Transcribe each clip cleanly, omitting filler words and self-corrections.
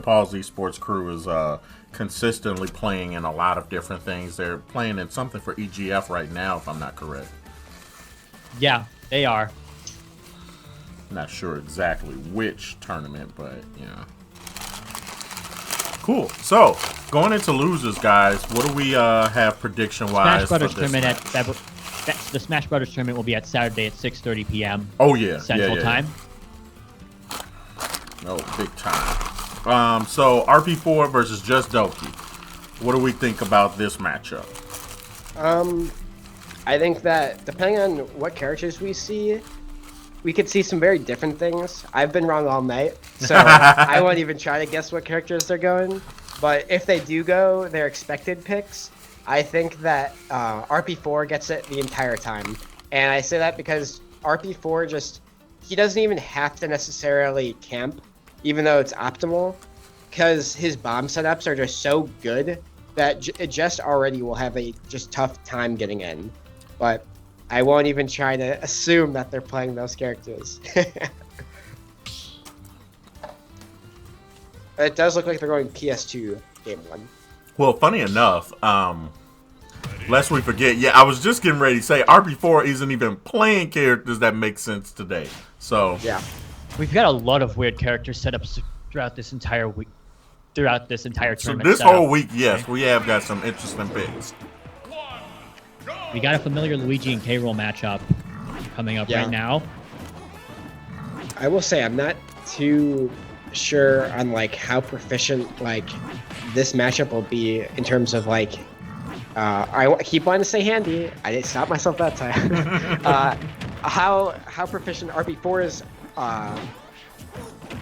Pause Esports crew is consistently playing in a lot of different things. They're playing in something for EGF right now, if I'm not correct. Yeah, they are. Not sure exactly which tournament, but yeah. Cool. So, going into losers, guys, what do we have prediction-wise Smash Brothers for this tournament match? the Smash Brothers tournament will be at Saturday at 6:30 p.m. Oh, yeah. Central Time. Oh, big time. So, RP4 versus Jestdoki. What do we think about this matchup? I think that depending on what characters we see, we could see some very different things. I've been wrong all night, so I won't even try to guess what characters they're going. But if they do go their expected picks, I think that RP4 gets it the entire time. And I say that because RP4 he doesn't even have to necessarily camp, even though it's optimal, because his bomb setups are just so good that it just already will have a just tough time getting in. But I won't even try to assume that they're playing those characters. It does look like they're going PS2 game 1. Well, funny enough, lest we forget, I was just getting ready to say RP4 isn't even playing characters that make sense today. So yeah, we've got a lot of weird character setups throughout this entire week, throughout this entire tournament. So this whole week, yes, we have got some interesting picks. We got a familiar Luigi and K-Rool matchup coming up right now. I will say I'm not too sure on how proficient this matchup will be in terms of I keep wanting to say handy. I didn't stop myself that time. How proficient RP4's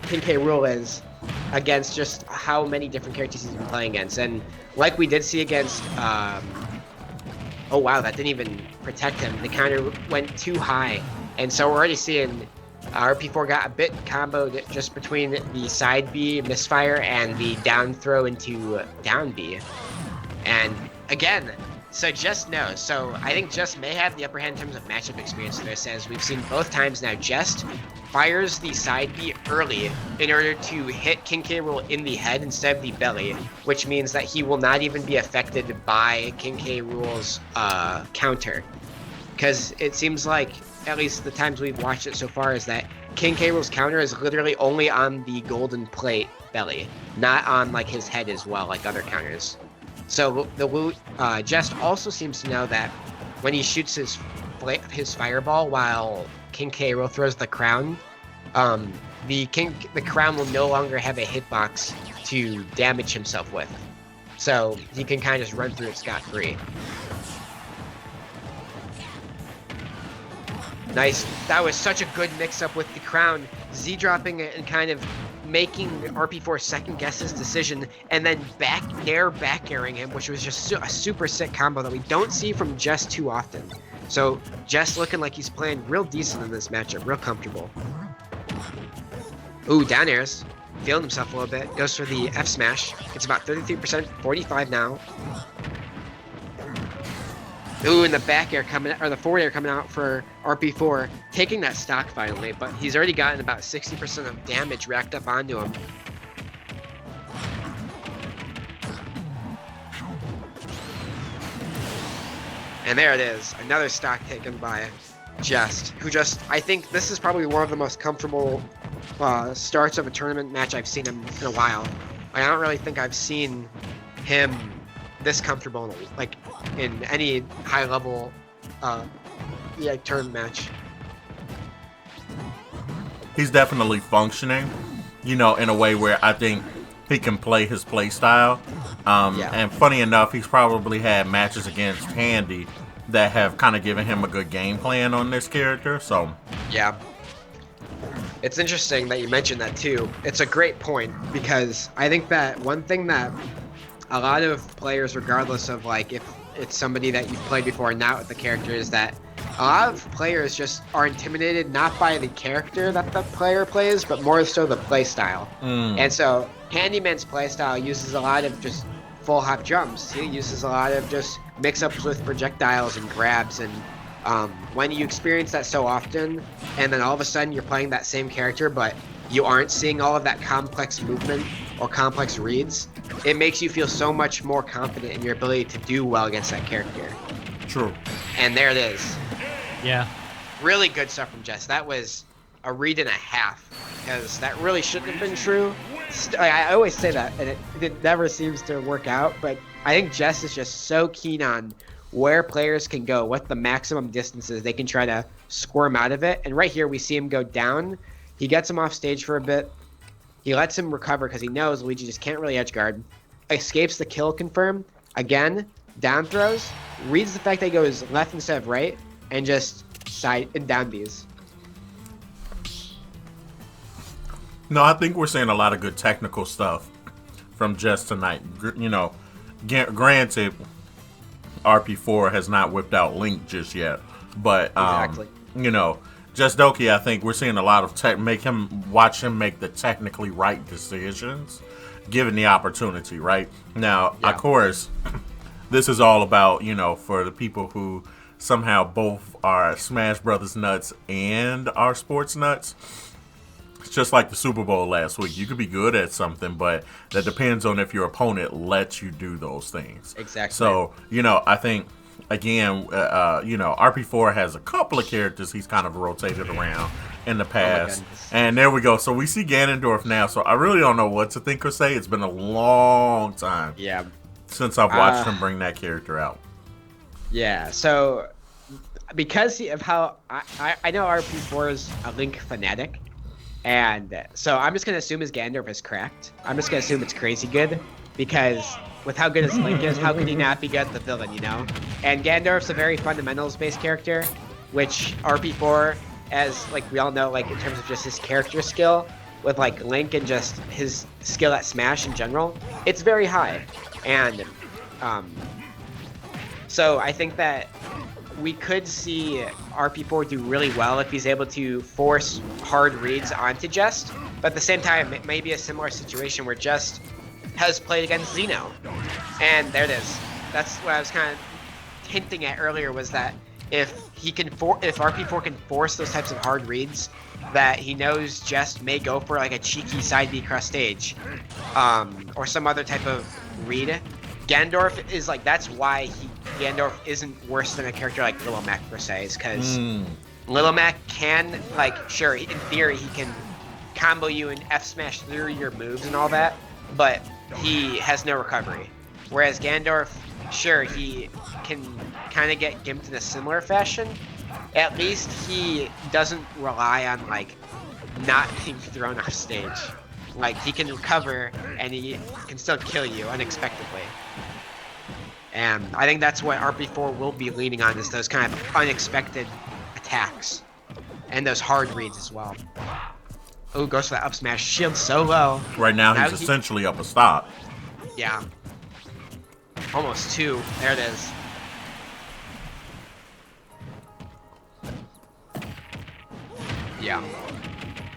K-Rool is against just how many different characters he's been playing against, and like we did see against. Oh wow, that didn't even protect him. The counter went too high. And so we're already seeing RP4 got a bit comboed just between the side B misfire and the down throw into down B. And again, so Jest knows. So I think Jest may have the upper hand in terms of matchup experience in this, as we've seen both times now. Jest fires the side B early in order to hit King K. Rool in the head instead of the belly, which means that he will not even be affected by King K. Rool's counter. Because it seems like, at least the times we've watched it so far, is that King K. Rool's counter is literally only on the golden plate belly, not on his head as well, like other counters. So the Jest also seems to know that when he shoots his fireball while King K. Rool throws the crown, the crown will no longer have a hitbox to damage himself with. So he can kind of just run through it scot-free. Nice. That was such a good mix-up with the crown. Z dropping it and kind of making RP4 second guess his decision, and then back airing him, which was just a super sick combo that we don't see from Jest too often. So Jest looking like he's playing real decent in this matchup, real comfortable. Ooh, down airs. Feeling himself a little bit. Goes for the F smash. It's about 33%, 45 now. Ooh, and the back air the forward air coming out for RP4, taking that stock finally, but he's already gotten about 60% of damage racked up onto him. And there it is, another stock taken by Jest, who I think this is probably one of the most comfortable starts of a tournament match I've seen him in a while. I don't really think I've seen him this comfortable in any high level tournament match. He's definitely functioning, in a way where I think he can play his play style. And funny enough, he's probably had matches against Handy that have kind of given him a good game plan on this character. So yeah, it's interesting that you mentioned that too. It's a great point, because I think that one thing that a lot of players, regardless of if it's somebody that you've played before and not with the character, is that a lot of players just are intimidated not by the character that the player plays, but more so the play style. And so Handyman's play style uses a lot of just full hop jumps. He uses a lot of just mix-ups with projectiles and grabs, and when you experience that so often, and then all of a sudden you're playing that same character, but you aren't seeing all of that complex movement or complex reads, it makes you feel so much more confident in your ability to do well against that character. True. And there it is. Yeah. Really good stuff from Jess. That was a read and a half, because that really shouldn't have been true. I always say that, and it never seems to work out, but I think Jess is just so keen on where players can go, what the maximum distances they can try to squirm out of it. And right here, we see him go down. He gets him off stage for a bit. He lets him recover because he knows Luigi just can't really edge guard. Escapes the kill confirm. Again, down throws. Reads the fact that he goes left instead of right, and just side and down Bs. No, I think we're seeing a lot of good technical stuff from Jess tonight. You know, granted, RP4 has not whipped out Link just yet, but Exactly. you know, Jestdoki, I think we're seeing a lot of watch him make the technically right decisions, given the opportunity. Right now, Yeah. of course, this is all about, you know, for the people who somehow both are Smash Brothers nuts and are sports nuts. It's just like the Super Bowl last week. You could be good at something, but that depends on if your opponent lets you do those things. Exactly. So, you know, I think, again, you know, RP4 has a couple of characters he's kind of rotated around in the past. And there we go. So we see Ganondorf now. So I really don't know what to think or say. It's been a long time since I've watched him bring that character out. Yeah, so because of how I know RP4 is a Link fanatic, and so I'm just going to assume his Ganondorf is cracked. I'm just going to assume it's crazy good, because with how good his Link is, how could he not be good at the villain, you know? And Ganondorf's a very fundamentals-based character, which RP4, as like we all know, like in terms of just his character skill, with like Link and just his skill at Smash in general, it's very high. And so I think that we could see RP4 do really well if he's able to force hard reads onto Jest, but at the same time, it may be a similar situation where Jest has played against Xeno. And there it is. That's what I was kind of hinting at earlier, was that if RP4 can force those types of hard reads, that he knows Jest may go for like a cheeky side B cross stage, or some other type of read. Ganondorf is like, that's why Ganondorf isn't worse than a character like Little Mac per se, is because Little Mac can, like, sure, in theory he can combo you and F smash through your moves and all that, but he has no recovery. Whereas Ganondorf, sure, he can kind of get gimped in a similar fashion. At least he doesn't rely on like not being thrown off stage. Like, he can recover and he can still kill you unexpectedly. And I think that's what RP4 will be leaning on, is those kind of unexpected attacks. And those hard reads as well. Oh, goes for that up smash. Shield so low. Right now he's essentially up a stock. Yeah. Almost two. There it is. Yeah.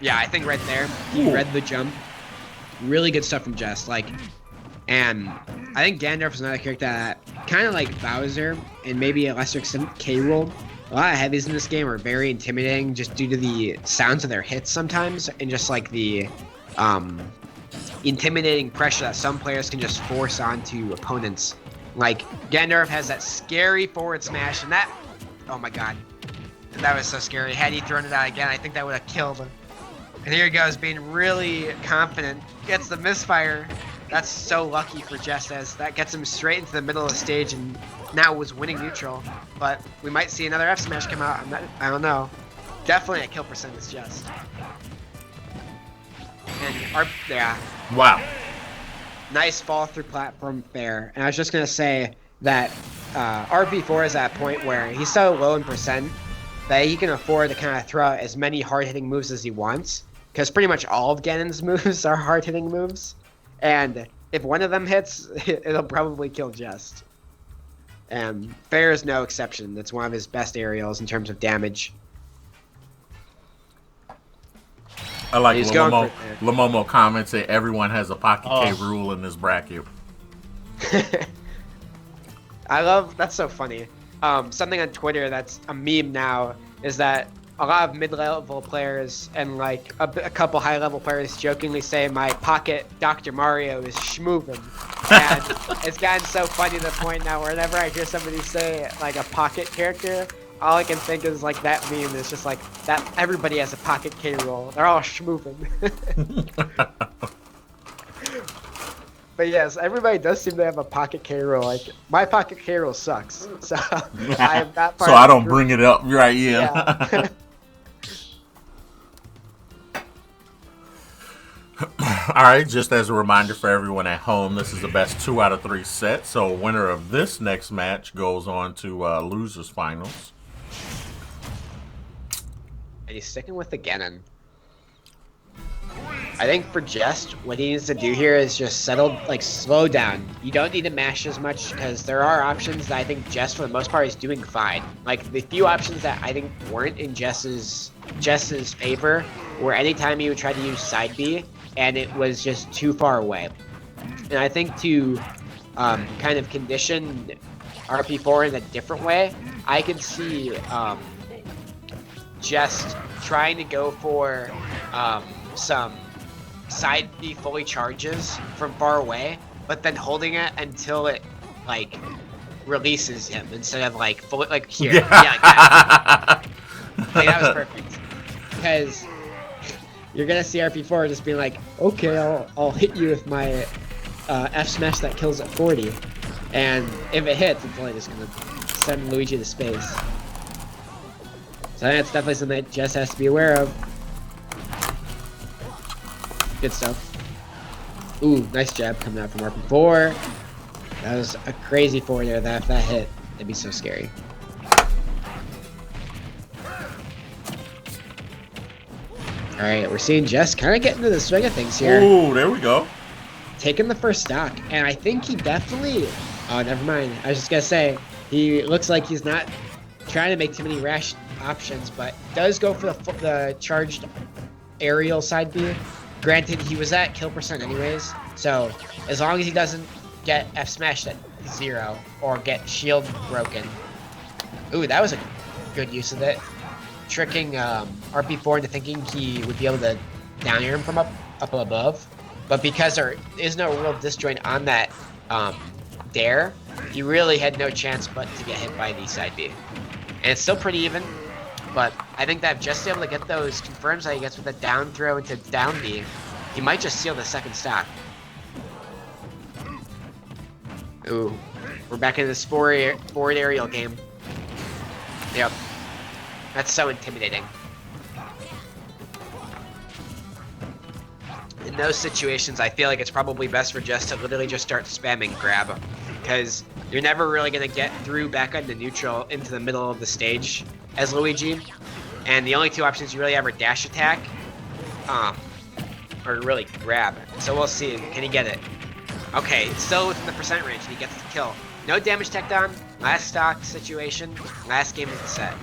Yeah, I think right there, he read the jump. Really good stuff from Jess. Like, and I think Ganondorf is another character that, kind of like Bowser, and maybe a lesser extent K-Rool, a lot of heavies in this game are very intimidating just due to the sounds of their hits sometimes, and just like the intimidating pressure that some players can just force onto opponents. Like, Ganondorf has that scary forward smash, and that, oh my god, that was so scary. Had he thrown it out again, I think that would have killed him. And here he goes, being really confident. Gets the misfire. That's so lucky for Jess, as that gets him straight into the middle of the stage and now was winning neutral. But we might see another F smash come out. I don't know. Definitely a kill percent is Jess. And yeah. Wow. Nice fall through platform fair. And I was just going to say that RP4 is at a point where he's so low in percent that he can afford to kind of throw out as many hard-hitting moves as he wants, because pretty much all of Ganon's moves are hard-hitting moves, and if one of them hits, it'll probably kill Jest. And Fair is no exception. That's one of his best aerials in terms of damage. I like Lamomo commented, everyone has a Pocket K Rool in this bracket. I love, that's so funny. Something on Twitter that's a meme now is that a lot of mid-level players and like a couple high-level players jokingly say my pocket Dr. Mario is schmoovin'. And it's gotten so funny to the point now whenever I hear somebody say like a pocket character, all I can think is like that meme is just like that everybody has a pocket K roll. They're all schmoovin'. But yes, everybody does seem to have a pocket K roll. Like my pocket K roll sucks, so I am not part so of I the don't group. bring it up, right? Yeah. Yeah. All right, just as a reminder for everyone at home, this is the best 2 out of 3 set. So winner of this next match goes on to losers finals. And he's sticking with the Ganon. I think for Jest, what he needs to do here is just slow down. You don't need to mash as much because there are options that I think Jest, for the most part, is doing fine. Like the few options that I think weren't in Jest's favor were anytime he would try to use side B and it was just too far away. And I think to kind of condition RP4 in a different way, I could see Jest trying to go for some side B fully charges from far away, but then holding it until it like releases him instead of like fully like here. Yeah, like that. Like, that was perfect. Because you're gonna see RP4 just being like, okay, I'll hit you with my F smash that kills at 40, and if it hits, it's only just gonna send Luigi to space. So I think that's definitely something that Jess has to be aware of. Good stuff. Ooh, nice jab coming out from RP4. That was a crazy forward there. That if that hit, it'd be so scary. All right, we're seeing Jess kind of get into the swing of things here. Ooh, there we go. Taking the first stock, and I think he definitely. Oh, never mind. I was just gonna say he looks like he's not trying to make too many rash options, but does go for the charged aerial side B. Granted, he was at kill percent anyways, so as long as he doesn't get F smashed at 0 or get shield broken. Ooh, that was a good use of it. Tricking RP4 into thinking he would be able to down air him from up above, but because there is no real disjoint on that dare, he really had no chance but to get hit by the side B. And it's still pretty even, but I think that just able to get those confirms that he gets with a down throw into down B, he might just seal the second stock. Ooh, we're back into this forward aerial game. Yep. That's so intimidating. In those situations, I feel like it's probably best for Jess to literally just start spamming grab, because you're never really going to get through back into neutral into the middle of the stage as Luigi, and the only two options you really have are dash attack, or really grab. So we'll see. Can he get it? Okay, still within the percent range, and he gets the kill. No damage tech on. Last stock situation. Last game of the set.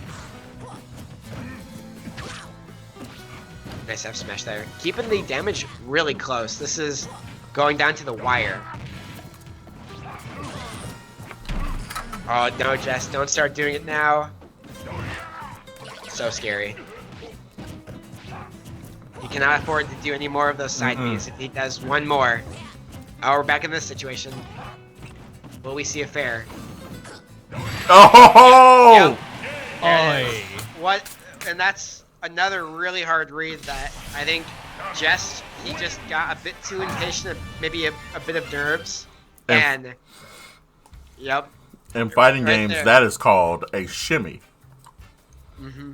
Nice F smash there. Keeping the damage really close. This is going down to the wire. Oh no, Jess, don't start doing it now. So scary. He cannot afford to do any more of those side Bs. If he does one more. Oh, we're back in this situation. Will we see a fair? Oh! Yep. What? And that's another really hard read that I think Jess, he just got a bit too impatient, maybe a bit of nerves. And yep. In fighting Right games, there. that is called a shimmy. Mm-hmm.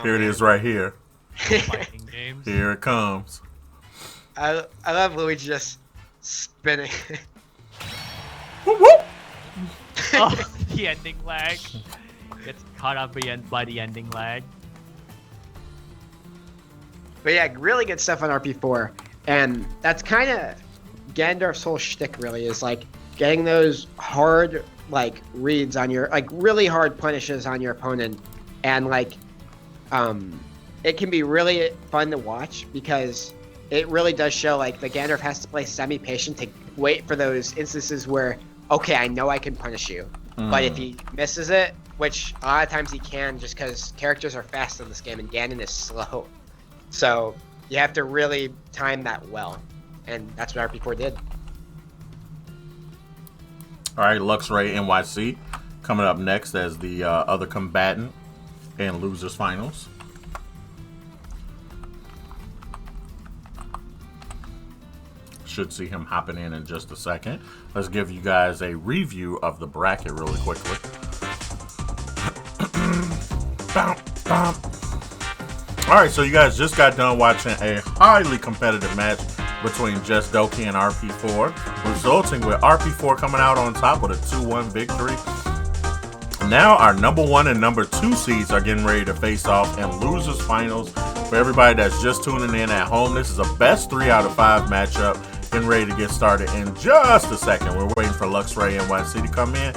Here it is right here. Fighting games. Here it comes. I love Luigi just spinning. Whoop, whoop. Oh, the ending lag. Gets caught up by the ending lag. But yeah, really good stuff on RP4. And that's kind of Ganondorf's whole shtick, really, is like getting those hard, like, reads on your, like, really hard punishes on your opponent. And, like, it can be really fun to watch because it really does show, like, the Ganondorf has to play semi-patient to wait for those instances where, okay, I know I can punish you. But if he misses it, which a lot of times he can, just because characters are fast in this game and Ganon is slow, so you have to really time that well, and that's what RP4 did. All right, Luxray NYC coming up next as the other combatant in losers finals. Should see him hopping in just a second. Let's give you guys a review of the bracket really quickly. All right, so you guys just got done watching a highly competitive match between Jestdoki and RP4, resulting with RP4 coming out on top with a 2-1 victory. Now our number 1 and number 2 seeds are getting ready to face off in losers finals. For everybody that's just tuning in at home, this is a best 3 out of 5 matchup. Getting ready to get started in just a second. We're waiting for Luxray NYC to come in.